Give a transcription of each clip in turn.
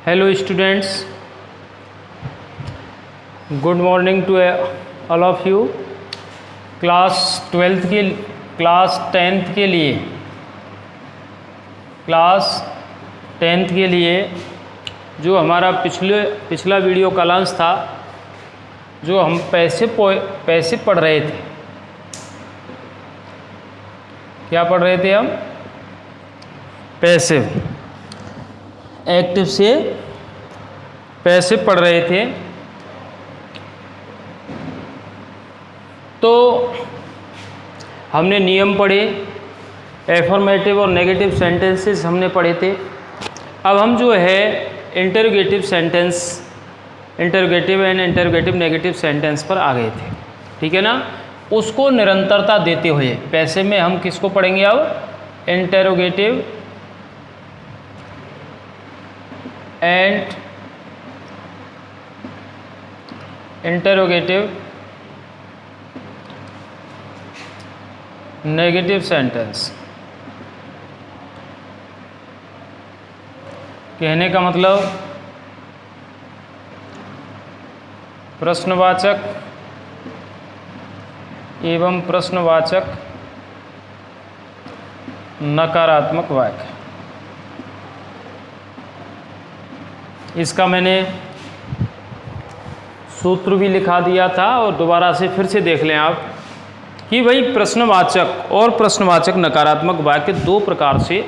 Hello students, good morning to all of you. Class 10th के लिए जो हमारा पिछला वीडियो का लंच था, जो हम पैसे पढ़ रहे थे। क्या पढ़ रहे थे हम? पैसिव, एक्टिव से पैसिव पढ़ रहे थे। तो हमने नियम पढ़े, एफर्मेटिव और नेगेटिव सेंटेंसेस हमने पढ़े थे। अब हम जो है interrogative sentence, interrogative and interrogative negative sentence पर आ गए थे। ठीक है ना? उसको निरंतरता देते हुए पैसे में हम किसको पढ़ेंगे अब? Interrogative and interrogative negative sentence. कहने का मतलब प्रश्नवाचक एवं प्रश्नवाचक नकारात्मक वाक्य। इसका मैंने सूत्र भी लिखा दिया था और दोबारा से फिर से देख लें आप कि भाई प्रश्नवाचक और प्रश्नवाचक नकारात्मक वाक्य दो प्रकार से,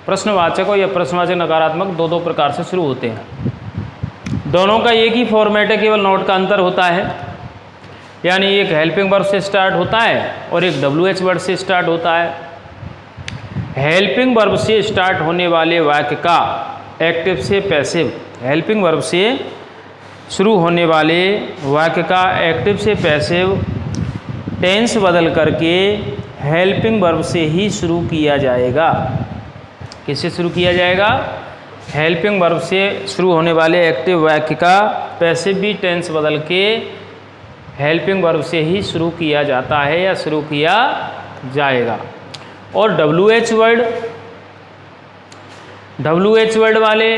प्रश्नवाचक और या प्रश्नवाचक नकारात्मक दो प्रकार से शुरू होते हैं। दोनों का एक ही फॉर्मेट है, केवल नोट का अंतर होता है। यानी एक हेल्पिंग वर्ब से स्टार्ट होता है और एक WH वर्ड से स्टार्ट होता है। हेल्पिंग वर्ब से स्टार्ट होने वाले वाक्य का एक्टिव से पैसिव, हेल्पिंग वर्ब से शुरू होने वाले वाक्य का एक्टिव से पैसिव टेंस बदल करके हेल्पिंग वर्ब से ही शुरू किया जाएगा। किससे शुरू किया जाएगा? हेल्पिंग वर्ब से शुरू होने वाले एक्टिव वाक्य का पैसिव भी टेंस बदल के हेल्पिंग वर्ब से ही शुरू किया जाता है या शुरू किया जाएगा। और WH वर्ड वाले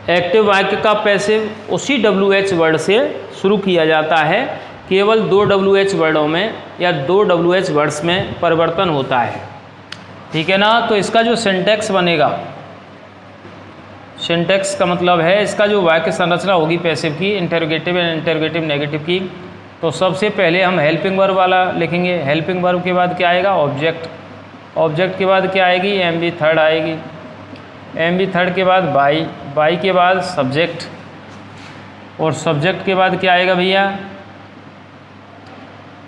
एक्टिव वाक्य का पैसिव उसी WH वर्ड से शुरू किया जाता है। केवल दो WH वर्डों में या दो WH वर्ड्स में परिवर्तन होता है। ठीक है ना? तो इसका जो सिंटैक्स बनेगा, सिंटैक्स का मतलब है इसका जो वाक्य संरचना होगी पैसिव की, इंटरोगेटिव एंड इंटरोगेटिव नेगेटिव की। तो सबसे पहले हम हेल्पिंग वर्ब वाला लिखेंगे। हेल्पिंग वर्ब के बाद क्या आएगा? ऑब्जेक्ट। ऑब्जेक्ट के बाद क्या आएगी? MV थर्ड आएगी। MV थर्ड के बाद बाई, बाई के बाद सब्जेक्ट, और सब्जेक्ट के बाद क्या आएगा भैया?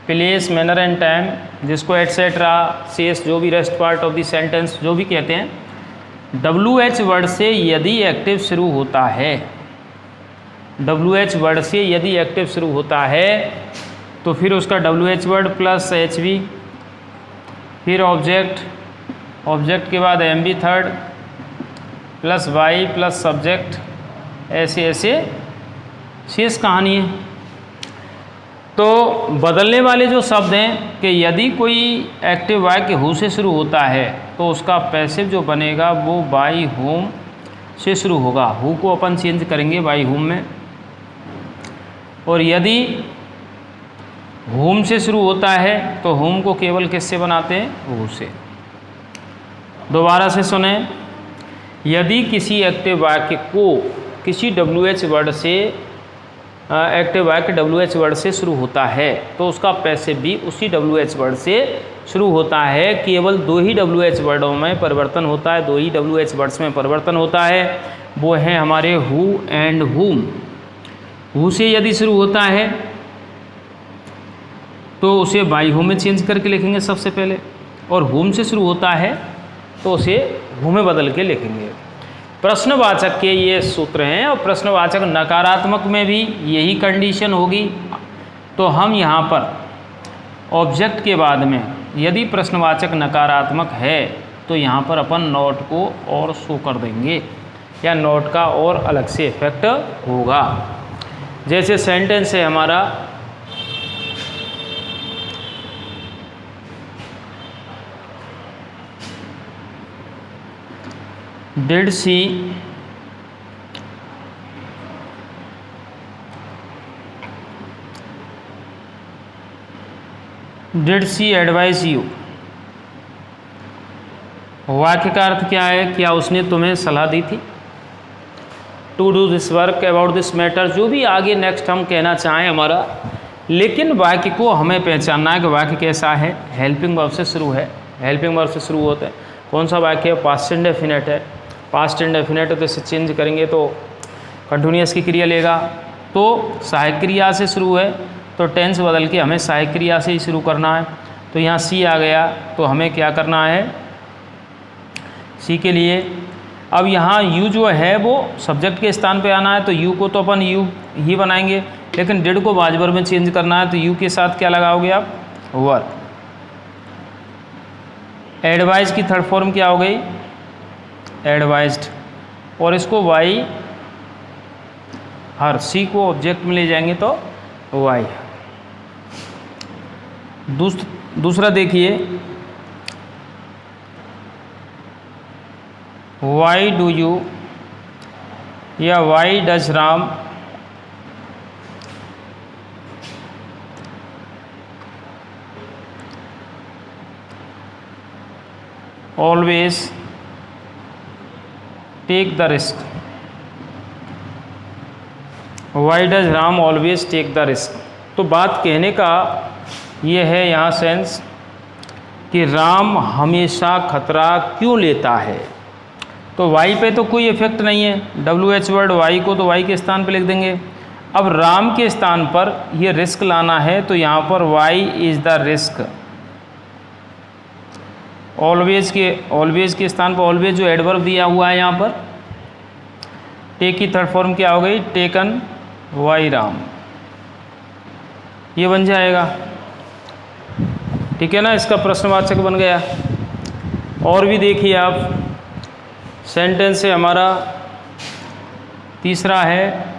प्लेस, मैनर एंड टाइम, जिसको एटसेट्रा, शेष, जो भी rest part of the sentence जो भी कहते हैं। WH वर्ड से यदि एक्टिव शुरू होता है, WH वर्ड से यदि एक्टिव शुरू होता है तो फिर उसका WH वर्ड प्लस HV, फिर ऑब्जेक्ट, ऑब्जेक्ट के बाद MV third plus Y plus subject, ऐसे ऐसे शेष कहानी है। तो बदलने वाले जो शब्द हैं कि यदि कोई एक्टिव वाक्य हु से शुरू होता है तो उसका पैसिव जो बनेगा वो बाई होम से शुरू होगा। हु को अपन चेंज करेंगे बाई होम में। और यदि होम से शुरू होता है तो होम को केवल किससे बनाते हैं? हु से। दोबारा से सुने, यदि किसी एक्टिव वाक्य को किसी WH वर्ड से एक्टिव वाक्य WH वर्ड से शुरू होता है तो उसका पैसिव भी उसी WH वर्ड से शुरू होता है। केवल दो ही WH वर्डों में परिवर्तन होता है, दो ही WH वर्ड्स में परिवर्तन होता है। वो हैं हमारे हु एंड हुम। हु से यदि शुरू होता है तो उसे बाई होम में चेंज करके लिखेंगे सबसे पहले, और हुम से शुरू होता है तो उसे हु में बदल के लिखेंगे। प्रश्नवाचक के ये सूत्र हैं और प्रश्नवाचक नकारात्मक में भी यही कंडीशन होगी। तो हम यहाँ पर ऑब्जेक्ट के बाद में यदि प्रश्नवाचक नकारात्मक है तो यहाँ पर अपन नोट को और शो कर देंगे या नोट का और अलग से इफेक्ट होगा। जैसे सेंटेंस है हमारा, Did she did she advice you. वाक्य का अर्थ क्या है, क्या उसने तुम्हें सलाह दी थी। To do this work about this matter, जो भी आगे नेक्स्ट हम कहना चाहें हमारा, लेकिन वाक्य को हमें पहचानना है कि वाक्य कैसा है। हेल्पिंग वर्ब से शुरू है, हेल्पिंग वर्ब से शुरू होता है। कौन सा वाक्य है, पास्ट इंडेफिनिट है। पास्ट इंडेफिनिट है तो इसे चेंज करेंगे तो कंटिन्यूअस की क्रिया लेगा। तो सहायक क्रिया से शुरू है तो टेंस बदल के हमें सहायक क्रिया से ही शुरू करना है। तो यहाँ सी आ गया तो हमें क्या करना है, सी के लिए अब यहाँ यू जो है वो सब्जेक्ट के स्थान पे आना है, तो यू को तो अपन यू ही बनाएंगे, लेकिन डिड को वाज वर्ब में चेंज करना है तो यू के साथ क्या लगाओगे आप, वर्ब। एडवाइज की थर्ड फॉर्म क्या हो गई, एडवाइज्ड, और इसको वाई हर, सी को ऑब्जेक्ट में ले जाएंगे तो वाई। दूसरा देखिए, वाई डू यू या why does Ram always take the risk. Why does Ram always take the risk. तो बात कहने का ये है यहाँ सेंस कि राम हमेशा खतरा क्यों लेता है। तो वाई पे तो कोई इफेक्ट नहीं है, डब्ल्यू एच वर्ड वाई को तो वाई के स्थान पे लिख देंगे। अब राम के स्थान पर ये रिस्क लाना है तो यहाँ पर why is the risk. Always के स्थान पर ऑलवेज जो एडवर्ब दिया हुआ है यहाँ पर, टेक की थर्ड फॉर्म क्या हो गई, टेकन वाई राम, ये बन जाएगा। ठीक है ना, इसका प्रश्नवाचक बन गया। और भी देखिए आप, सेंटेंस से हमारा तीसरा है,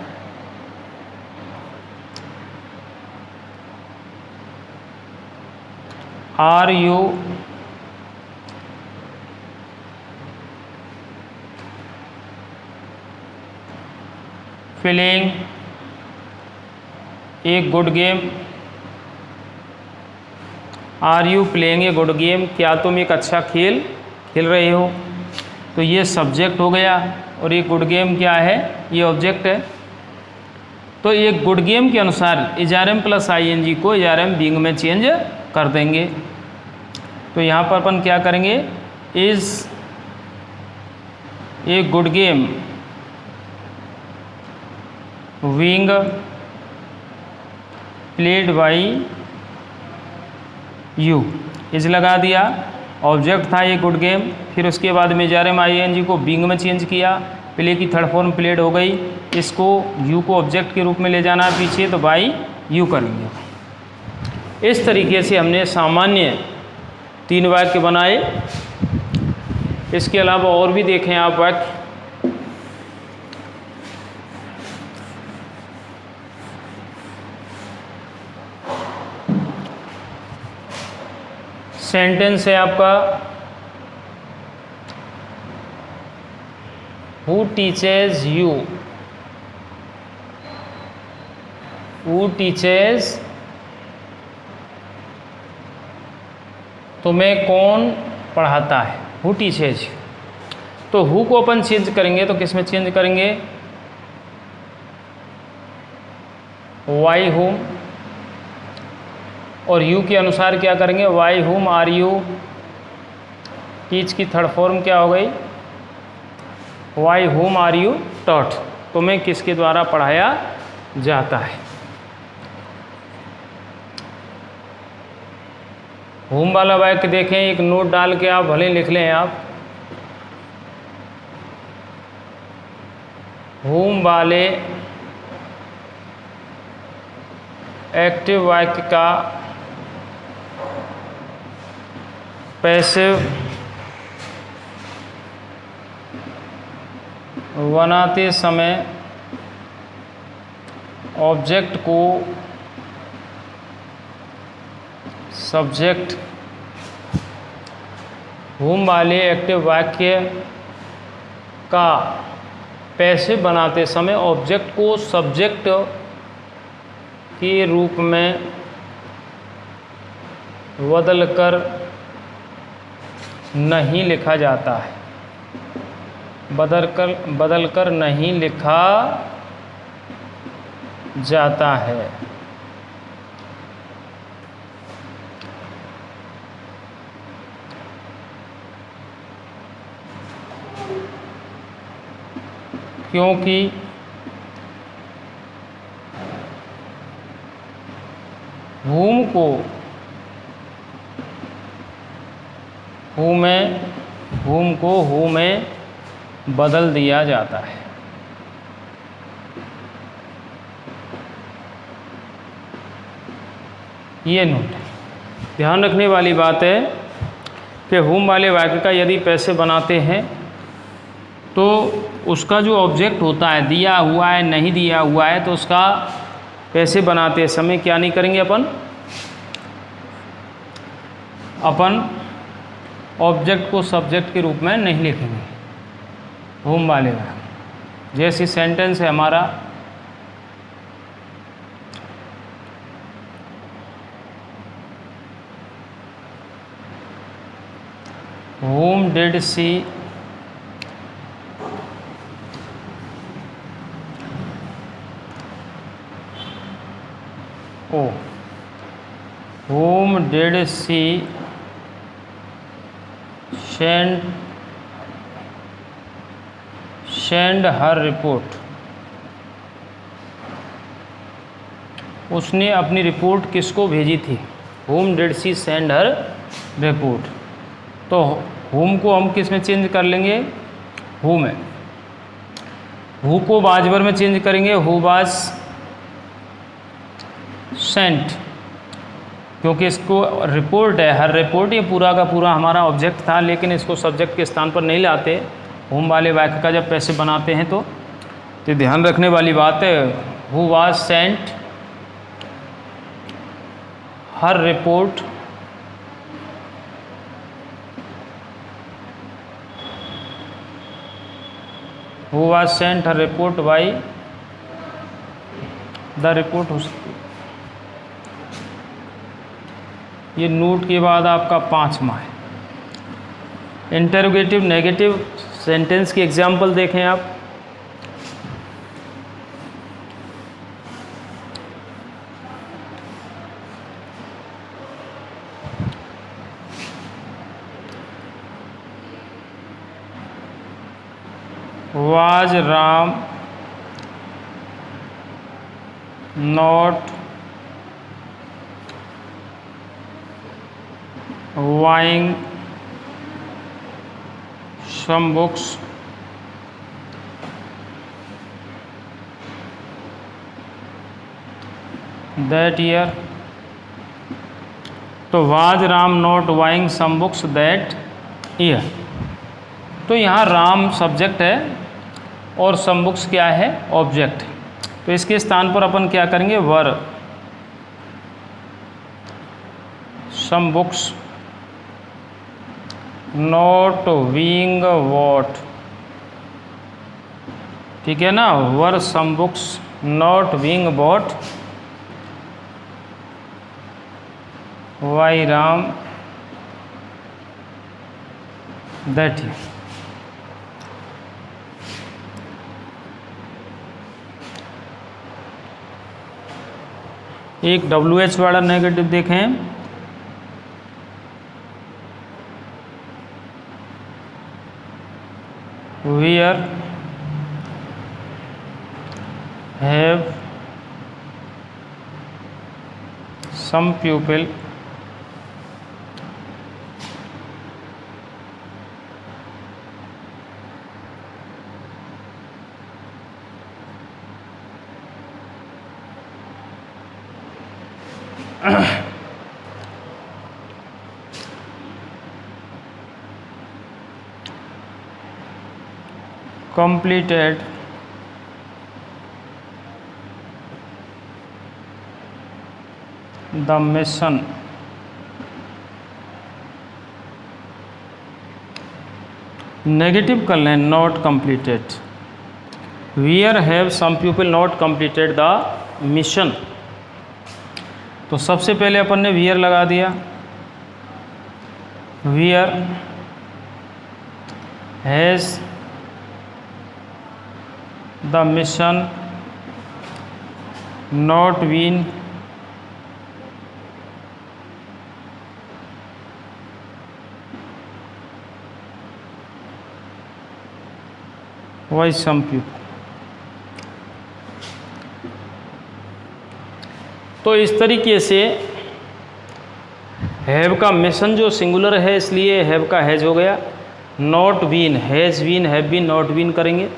are you playing a good game. Are you playing a good game, क्या तुम एक अच्छा खेल खेल रहे हो। तो ये सब्जेक्ट हो गया और ये गुड गेम क्या है, ये ऑब्जेक्ट है। तो ये गुड गेम के अनुसार इजारम प्लस आईएनजी को इजारम बीइंग में चेंज कर देंगे। तो यहाँ पर अपन क्या करेंगे, is a good game being played by you, is लगा दिया, ऑब्जेक्ट था ये गुड गेम, फिर उसके बाद में इजारम आईएनजी को बीइंग में चेंज किया, प्ले की थर्ड फॉर्म प्लेड हो गई, इसको यू को ऑब्जेक्ट के रूप में ले जाना है पीछे तो बाई यू करेंगे। इस तरीके से हमने सामान्य 3 वाक्य बनाए। इसके अलावा और भी देखें आप वाक्य, सेंटेंस है आपका, who teaches you, who teaches, तुम्हें कौन पढ़ाता है, हु टीचेज। तो हु को अपन चेंज करेंगे तो किस में चेंज करेंगे, वाई हुम, और यू के अनुसार क्या करेंगे, why whom are you, teach की थर्ड फॉर्म क्या हो गई, Y whom are you taught, तुम्हें किसके द्वारा पढ़ाया जाता है। हुम वाला वाक्य देखें, एक नोट डाल के आप भले लिख लें आप, हुम वाले एक्टिव वाक्य का पैसिव बनाते समय ऑब्जेक्ट को सब्जेक्ट, हुम वाले एक्टिव वाक्य का पैसिव बनाते समय ऑब्जेक्ट को सब्जेक्ट के रूप में बदल कर नहीं लिखा जाता है, बदल कर नहीं लिखा जाता है। क्योंकि whom को who में बदल दिया जाता है। ये नोट है। ध्यान रखने वाली बात है कि whom वाले वाक्य का यदि पैसे बनाते हैं तो उसका जो ऑब्जेक्ट होता है, दिया हुआ है नहीं दिया हुआ है, तो उसका पैसे बनाते समय क्या नहीं करेंगे, अपन ऑब्जेक्ट को सब्जेक्ट के रूप में नहीं लिखेंगे whom वाले का। जैसे सेंटेंस है हमारा, whom did she whom did she send her report? उसने अपनी रिपोर्ट किसको भेजी थी? whom did she send her report? तो whom को हम किस में चेंज कर लेंगे? who में। who को बाजवर में चेंज करेंगे who was sent, क्योंकि इसको रिपोर्ट है, हर रिपोर्ट ये पूरा का पूरा हमारा ऑब्जेक्ट था, लेकिन इसको सब्जेक्ट के स्थान पर नहीं लाते whom वाले वाक्य का जब पैसे बनाते हैं तो ध्यान रखने वाली बात है। who was sent her report who was sent her report by the report हो सकती है। ये नोट के बाद आपका 5वां है। इंटरोगेटिव नेगेटिव सेंटेंस की एग्जाम्पल देखें आप। Was Ram not buying some books that year? तो was Ram not buying some books that year? तो यहाँ राम सब्जेक्ट है और some books क्या है? ऑब्जेक्ट। तो इसके स्थान पर अपन क्या करेंगे? वर। some books not being bought, ठीक है ना, वर some books not being bought by Ram that year। एक WH वाला नेगेटिव देखें। Where have some people completed the mission negative कर लें, not completed। where have some people not completed the mission? तो सबसे पहले अपन ने where लगा दिया, where has the mission not been wise compute. तो इस तरीके से हैव का मिशन जो सिंगुलर है इसलिए हैव का हैज हो गया। Not been, has been, have been, not been करेंगे।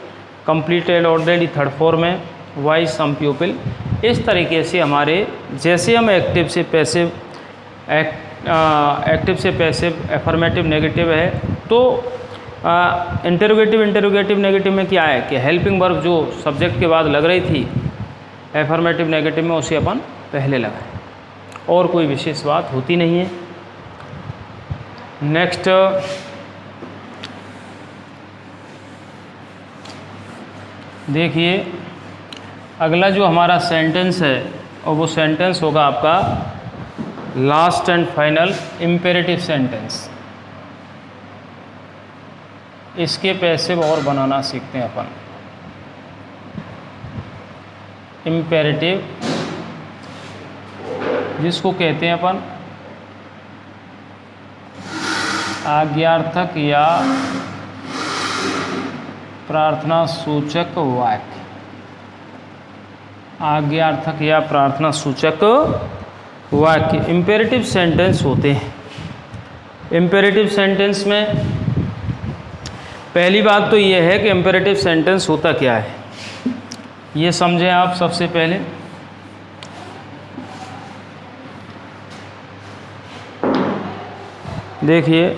कंप्लीटेड ऑलरेडी थर्ड फॉर्म में वाइज सम प्यूपिल। इस तरीके से हमारे जैसे हम एक्टिव से पैसिव, एक्टिव से पैसिव, एफर्मेटिव नेगेटिव है, तो इंटरोगेटिव नेगेटिव में क्या है कि हेल्पिंग वर्ब जो सब्जेक्ट के बाद लग रही थी एफर्मेटिव नेगेटिव में, उसे अपन पहले लगाएं और कोई विशेष बात होती नहीं है। नेक्स्ट देखिए, अगला जो हमारा सेंटेंस है और वो सेंटेंस होगा आपका last and final imperative sentence. इसके पैसिव और बनाना सीखते हैं अपन। इम्पेरेटिव जिसको कहते हैं अपन आज्ञार्थक या प्रार्थना सूचक वाक्य। आज्ञार्थक या प्रार्थना सूचक वाक्य इम्पेरेटिव सेंटेंस होते हैं। इम्पेरेटिव सेंटेंस में पहली बात तो ये है कि इम्पेरेटिव सेंटेंस होता क्या है, ये समझें आप सबसे पहले। देखिए,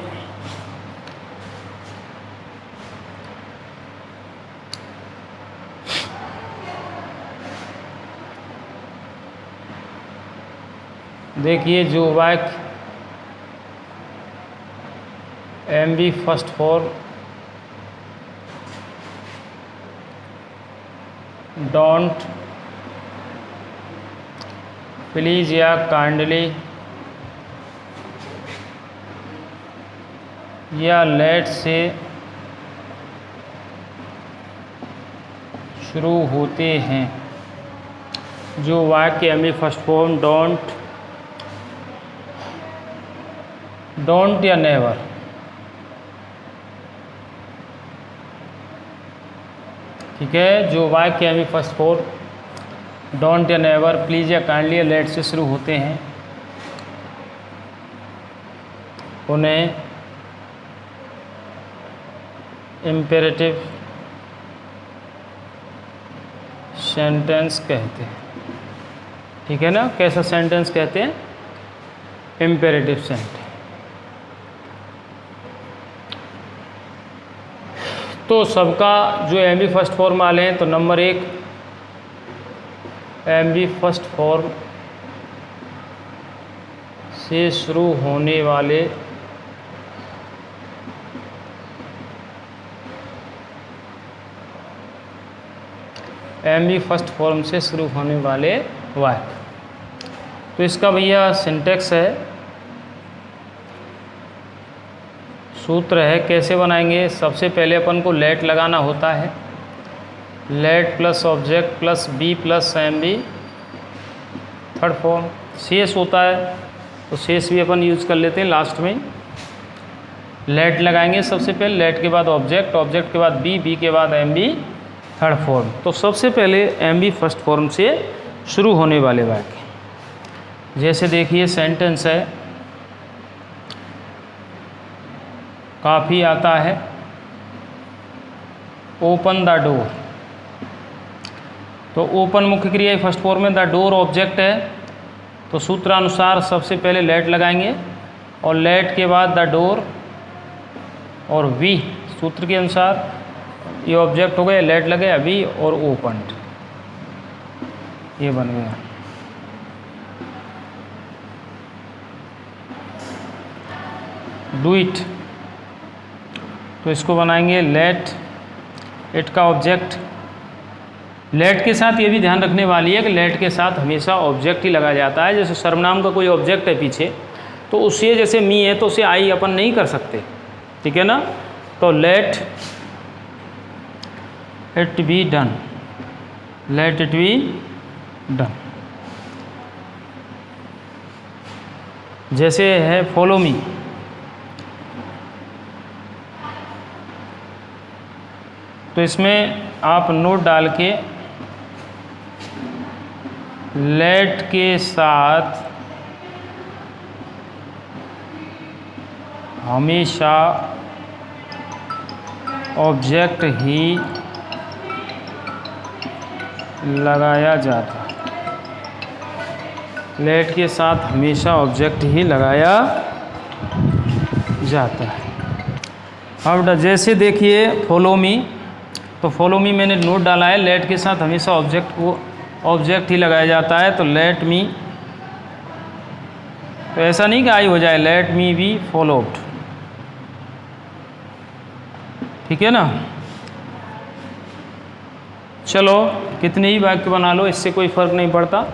जो वाक्य MB first form don't, please या काइंडली या लेट से शुरू होते हैं, जो वाक्य MB फर्स्ट फॉर्म डोंट या नेवर, ठीक है, जो वाक्य MB फर्स्ट फॉर्म डोंट या नेवर, प्लीज़ या काइंडली या लेट से शुरू होते हैं, उन्हें इम्पेरेटिव सेंटेंस कहते हैं। ठीक है ना, कैसा सेंटेंस कहते हैं? Imperative sentence. तो सबका जो MB फर्स्ट फॉर्म वाले हैं, तो नंबर 1 MB फर्स्ट फॉर्म से शुरू होने वाले MB फर्स्ट फॉर्म से शुरू होने वाले वाक्य। तो इसका भैया सिंटेक्स है, सूत्र है, कैसे बनाएंगे? सबसे पहले अपन को लेट लगाना होता है। Let plus object plus be plus MB third form. शेष होता है तो शेष भी अपन यूज़ कर लेते हैं लास्ट में। लेट लगाएंगे सबसे पहले, लेट के बाद ऑब्जेक्ट, ऑब्जेक्ट के बाद बी के बाद MB थर्ड फॉर्म। तो सबसे पहले MB फर्स्ट फॉर्म से शुरू होने वाले वाक्य, जैसे देखिए सेंटेंस है, काफ़ी आता है, ओपन द डोर। तो ओपन मुख्य क्रिया फर्स्ट फॉर्म में, द डोर ऑब्जेक्ट है, तो सूत्रानुसार सबसे पहले लेट लगाएंगे और लेट के बाद द डोर और वी, सूत्र के अनुसार ये ऑब्जेक्ट हो गए, लेट लगे अभी और ओपन्ड, ये बन गया। डू इट, तो इसको बनाएंगे लेट, इट का ऑब्जेक्ट। लेट के साथ ये भी ध्यान रखने वाली है कि लेट के साथ हमेशा ऑब्जेक्ट ही लगाया जाता है। जैसे सर्वनाम का कोई ऑब्जेक्ट है पीछे, तो उससे जैसे मी है तो उसे आई अपन नहीं कर सकते, ठीक है ना। तो let it be done, let it be done. जैसे है फॉलो मी, तो इसमें आप नोट डाल के लेट के साथ हमेशा ऑब्जेक्ट ही लगाया जाता, लेट के साथ हमेशा ऑब्जेक्ट ही लगाया जाता है। अब जैसे देखिए फॉलो मी, तो फॉलो मी मैंने नोट डाला है, लेट के साथ हमेशा ऑब्जेक्ट ही लगाया जाता है। तो लेट मी, तो ऐसा नहीं कि आई हो जाए, लेट मी बी फॉलोड, ठीक है ना। चलो कितने ही वाक्य बना लो, इससे कोई फर्क नहीं पड़ता।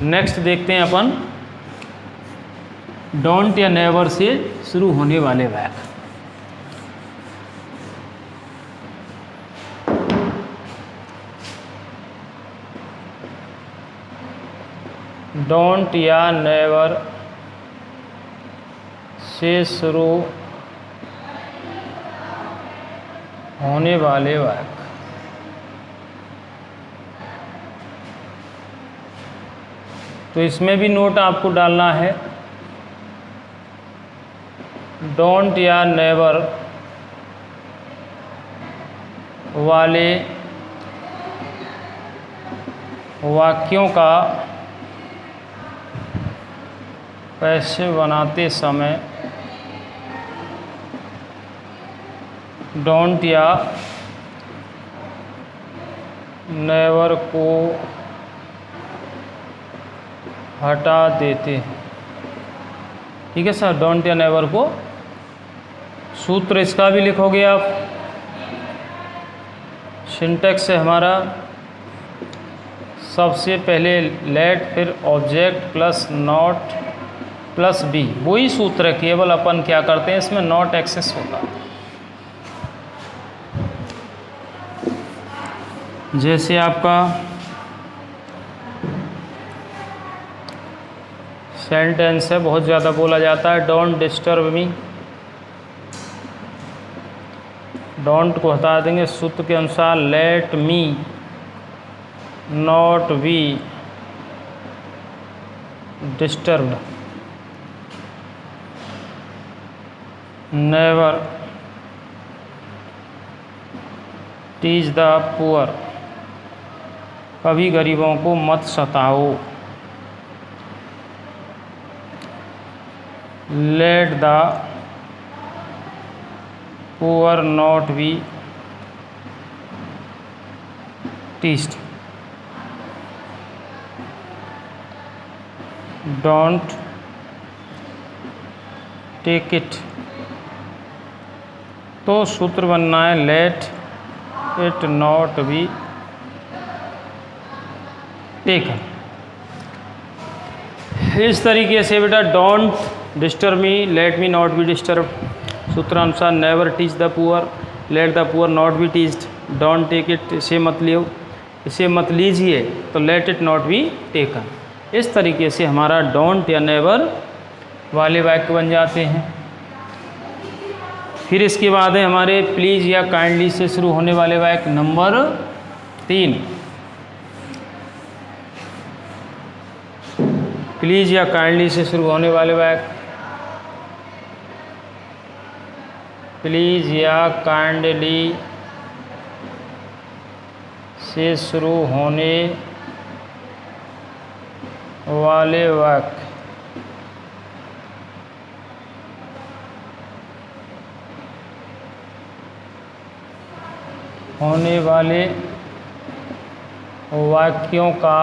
नेक्स्ट देखते हैं अपन डोंट या नेवर से शुरू होने वाले वाक्य। डोंट या नेवर से शुरू होने वाले वाक्य। तो इसमें भी नोट आपको डालना है, डोंट या नेवर वाले वाक्यों का पैसिव बनाते समय डोंट या नेवर को हटा देते हैं, ठीक है सर। डोंट या नेवर को, सूत्र इसका भी लिखोगे आप, सिंटैक्स है हमारा सबसे पहले लेट, फिर object plus not plus be, वही सूत्र है, केवल अपन क्या करते हैं इसमें नॉट एक्सेस होता है। जैसे आपका सेंटेंस है, बहुत ज़्यादा बोला जाता है, डोंट डिस्टर्ब मी, डोंट को हटा देंगे, सूत्र के अनुसार let me not be disturbed, never teach the poor, कभी गरीबों को मत सताओ, let the poor not be teached, don't take it. तो सूत्र बनना है let it not be taken. इस तरीके से बेटा don't disturb me, let me not be disturb, सूत्रानुसार never teach the poor, let the poor not be teached, don't take it, इसे मत लियो, इसे मत लीजिए, तो late it not be taken. इस तरीके से हमारा डोंट या नेवर वाले वाक्य बन जाते हैं। फिर इसके बाद है हमारे प्लीज़ या काइंडली से शुरू होने वाले वाक्य नंबर 3। प्लीज़ या काइंडली से शुरू होने वाले वाक्य, प्लीज़ या काइंडली से शुरू होने वाले वाक्य होने वाले वाक्यों का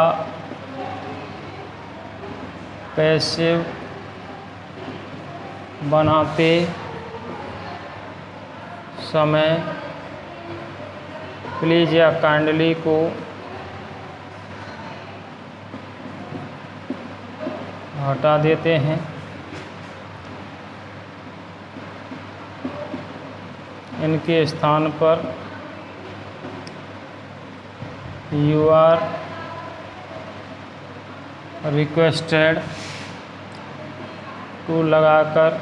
पैसिव बनाते समय प्लीज़ या काइंडली को हटा देते हैं। इनके स्थान पर यू आर रिक्वेस्टेड टू लगाकर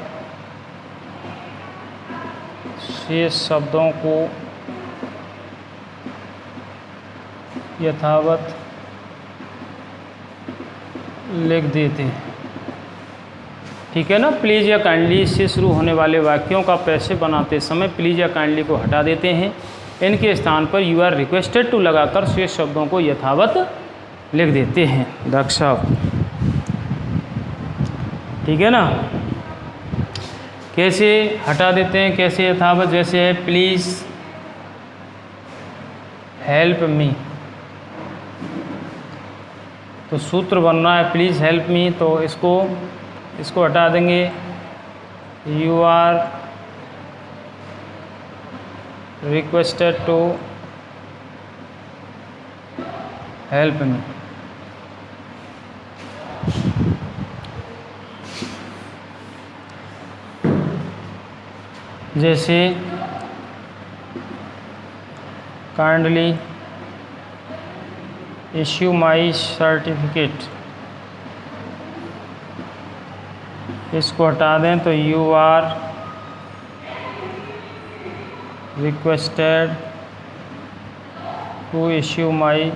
शेष शब्दों को यथावत लिख देते हैं। ठीक है ना। प्लीज़ या काइंडली से शुरू होने वाले वाक्यों का पैसे बनाते समय प्लीज़ या काइंडली को हटा देते हैं। इनके स्थान पर यू आर रिक्वेस्टेड टू लगाकर शेष शब्दों को यथावत लिख देते हैं। दर्शक, ठीक है ना। कैसे हटा देते हैं, कैसे यथावत, जैसे है प्लीज़ हेल्प मी, तो सूत्र बन रहा है प्लीज़ हेल्प मी, तो इसको हटा देंगे। You are requested to help me. जैसे काइंडली इश्यू माई सर्टिफिकेट, इसको हटा दें तो you are requested to issue my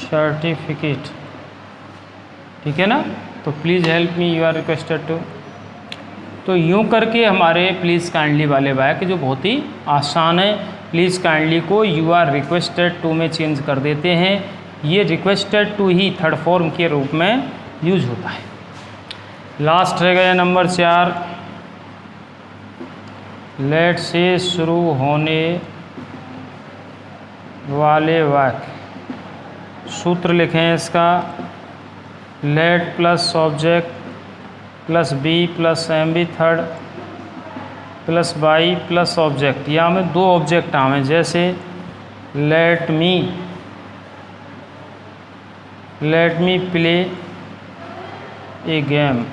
certificate. ठीक है ना। तो please help me, you are requested to. तो यूँ करके हमारे प्लीज़ काइंडली वाले वाक्य जो बहुत ही आसान है, प्लीज़ काइंडली को यू आर रिक्वेस्टेड टू में चेंज कर देते हैं। ये रिक्वेस्टेड टू ही थर्ड फॉर्म के रूप में यूज होता है। लास्ट रह गया नंबर 4, लेट से शुरू होने वाले वाक्य। सूत्र लिखें इसका, let plus object plus be plus M B third plus by plus object. यहाँ में 2 ऑब्जेक्ट आवे, जैसे let me play a game,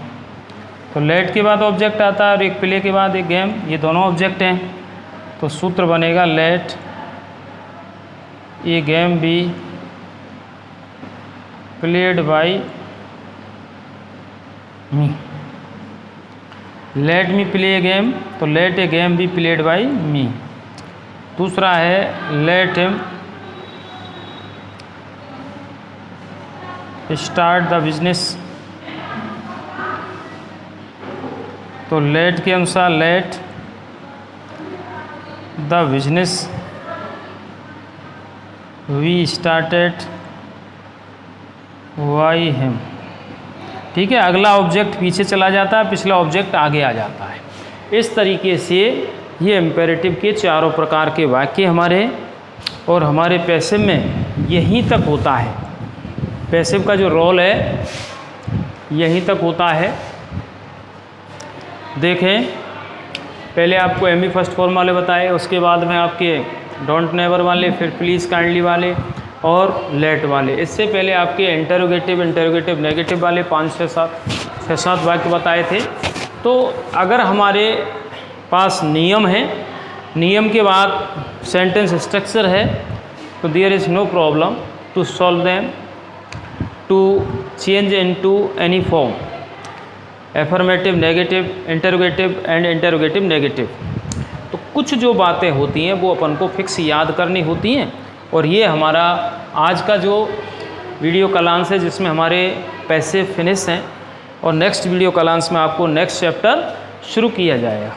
तो लेट के बाद ऑब्जेक्ट आता है और एक प्ले के बाद एक गेम, ये दोनों ऑब्जेक्ट हैं। तो सूत्र बनेगा let a game be played by me. Let me play a game, तो let a game be played by me. दूसरा है let him start the business, तो लेट के अनुसार let the business be started by him. ठीक है। अगला object पीछे चला जाता है, पिछला ऑब्जेक्ट आगे आ जाता है। इस तरीके से ये इम्पेरेटिव के चारों प्रकार के वाक्य हमारे और हमारे पैसिव में यहीं तक होता है। पैसिव का जो रोल है यहीं तक होता है। देखें, पहले आपको एमी फर्स्ट फॉर्म वाले बताए, उसके बाद में आपके डोंट नेवर वाले, फिर प्लीज़ काइंडली वाले और लेट वाले। इससे पहले आपके इंटरोगेटिव नेगेटिव वाले 5-6-7 वाक्य बताए थे। तो अगर हमारे पास नियम है, नियम के बाद सेंटेंस स्ट्रक्चर है, तो there is no problem to solve them to change into any form, affirmative, negative, interrogative and interrogative negative. तो कुछ जो बातें होती हैं वो अपन को फिक्स याद करनी होती हैं। और ये हमारा आज का जो वीडियो क्लास है जिसमें हमारे पैसे फिनिश हैं, और नेक्स्ट वीडियो क्लास में आपको नेक्स्ट चैप्टर शुरू किया जाएगा।